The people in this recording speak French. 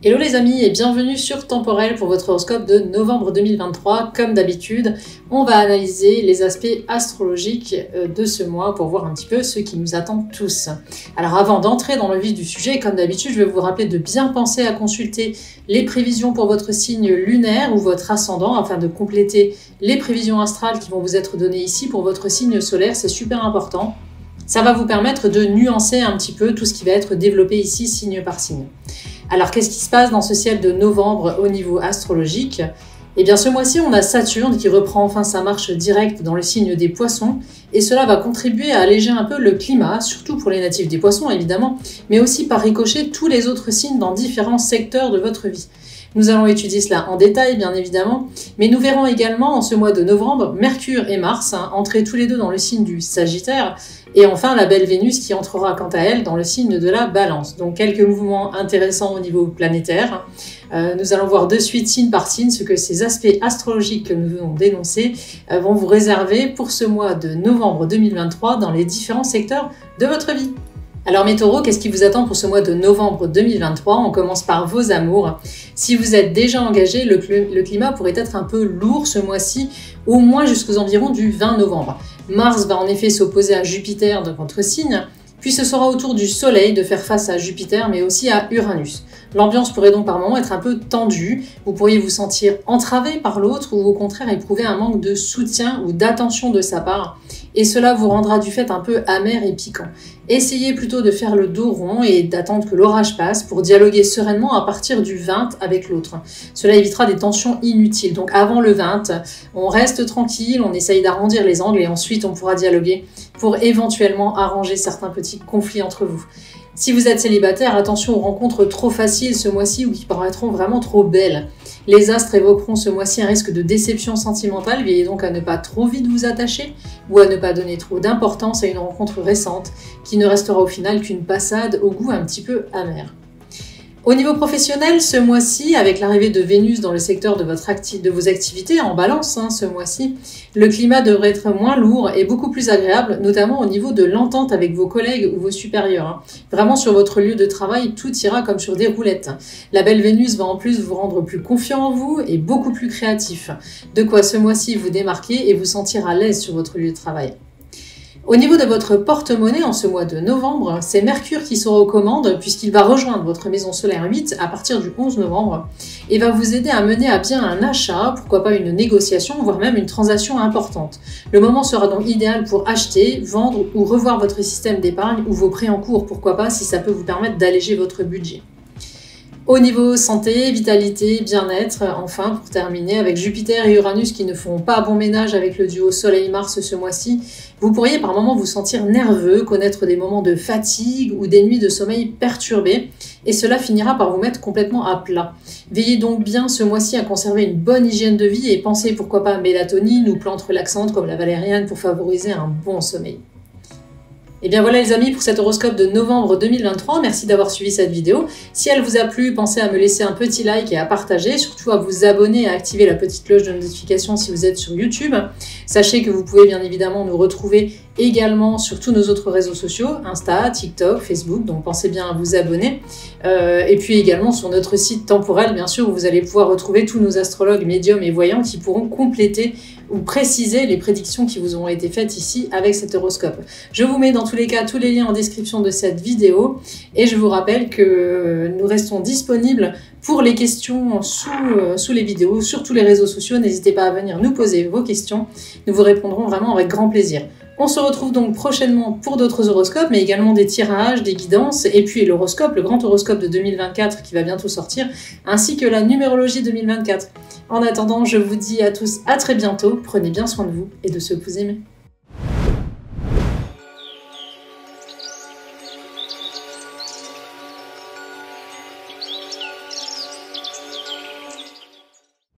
Hello les amis et bienvenue sur Temporel pour votre horoscope de novembre 2023. Comme d'habitude, on va analyser les aspects astrologiques de ce mois pour voir un petit peu ce qui nous attend tous. Alors avant d'entrer dans le vif du sujet, comme d'habitude, je vais vous rappeler de bien penser à consulter les prévisions pour votre signe lunaire ou votre ascendant afin de compléter les prévisions astrales qui vont vous être données ici pour votre signe solaire. C'est super important. Ça va vous permettre de nuancer un petit peu tout ce qui va être développé ici signe par signe. Alors, qu'est-ce qui se passe dans ce ciel de novembre au niveau astrologique? Eh bien, ce mois-ci, on a Saturne qui reprend enfin sa marche directe dans le signe des Poissons, et cela va contribuer à alléger un peu le climat, surtout pour les natifs des Poissons, évidemment, mais aussi par ricochet tous les autres signes dans différents secteurs de votre vie. Nous allons étudier cela en détail, bien évidemment, mais nous verrons également en ce mois de novembre Mercure et Mars entrer tous les deux dans le signe du Sagittaire, et enfin la belle Vénus qui entrera quant à elle dans le signe de la Balance. Donc quelques mouvements intéressants au niveau planétaire. Nous allons voir de suite signe par signe ce que ces aspects astrologiques que nous venons d'énoncer vont vous réserver pour ce mois de novembre 2023 dans les différents secteurs de votre vie. Alors mes taureaux, qu'est-ce qui vous attend pour ce mois de novembre 2023? On commence par vos amours. Si vous êtes déjà engagé, le climat pourrait être un peu lourd ce mois-ci, au moins jusqu'aux environs du 20 novembre. Mars va en effet s'opposer à Jupiter dans votre signe, puis ce sera au tour du Soleil de faire face à Jupiter, mais aussi à Uranus. L'ambiance pourrait donc par moments être un peu tendue, vous pourriez vous sentir entravé par l'autre ou au contraire éprouver un manque de soutien ou d'attention de sa part, et cela vous rendra du fait un peu amer et piquant. Essayez plutôt de faire le dos rond et d'attendre que l'orage passe pour dialoguer sereinement à partir du 20 avec l'autre. Cela évitera des tensions inutiles. Donc avant le 20, on reste tranquille, on essaye d'arrondir les angles et ensuite on pourra dialoguer pour éventuellement arranger certains petits conflits entre vous. Si vous êtes célibataire, attention aux rencontres trop faciles ce mois-ci ou qui paraîtront vraiment trop belles. Les astres évoqueront ce mois-ci un risque de déception sentimentale, veillez donc à ne pas trop vite vous attacher ou à ne pas donner trop d'importance à une rencontre récente qui ne restera au final qu'une passade au goût un petit peu amer. Au niveau professionnel, ce mois-ci, avec l'arrivée de Vénus dans le secteur de vos activités en balance, ce mois-ci, le climat devrait être moins lourd et beaucoup plus agréable, notamment au niveau de l'entente avec vos collègues ou vos supérieurs. Vraiment sur votre lieu de travail, tout ira comme sur des roulettes. La belle Vénus va en plus vous rendre plus confiant en vous et beaucoup plus créatif. De quoi ce mois-ci vous démarquer et vous sentir à l'aise sur votre lieu de travail. Au niveau de votre porte-monnaie en ce mois de novembre, c'est Mercure qui sera aux commandes puisqu'il va rejoindre votre maison solaire 8 à partir du 11 novembre et va vous aider à mener à bien un achat, pourquoi pas une négociation, voire même une transaction importante. Le moment sera donc idéal pour acheter, vendre ou revoir votre système d'épargne ou vos prêts en cours, pourquoi pas si ça peut vous permettre d'alléger votre budget. Au niveau santé, vitalité, bien-être, enfin pour terminer, avec Jupiter et Uranus qui ne font pas bon ménage avec le duo Soleil-Mars ce mois-ci, vous pourriez par moments vous sentir nerveux, connaître des moments de fatigue ou des nuits de sommeil perturbées, et cela finira par vous mettre complètement à plat. Veillez donc bien ce mois-ci à conserver une bonne hygiène de vie et pensez pourquoi pas à mélatonine ou plantes relaxantes comme la valériane pour favoriser un bon sommeil. Et bien voilà les amis pour cet horoscope de novembre 2023, merci d'avoir suivi cette vidéo. Si elle vous a plu, pensez à me laisser un petit like et à partager, surtout à vous abonner et à activer la petite cloche de notification si vous êtes sur YouTube. Sachez que vous pouvez bien évidemment nous retrouver également sur tous nos autres réseaux sociaux, Insta, TikTok, Facebook, donc pensez bien à vous abonner. Et puis également sur notre site Temporel, bien sûr, où vous allez pouvoir retrouver tous nos astrologues, médiums et voyants qui pourront compléter ou préciser les prédictions qui vous ont été faites ici avec cet horoscope. Je vous mets dans tous les cas tous les liens en description de cette vidéo et je vous rappelle que nous restons disponibles pour les questions sous les vidéos, sur tous les réseaux sociaux. N'hésitez pas à venir nous poser vos questions, nous vous répondrons vraiment avec grand plaisir. On se retrouve donc prochainement pour d'autres horoscopes, mais également des tirages, des guidances, et puis l'horoscope, le grand horoscope de 2024 qui va bientôt sortir, ainsi que la numérologie 2024. En attendant, je vous dis à tous à très bientôt, prenez bien soin de vous et de ceux que vous aimez.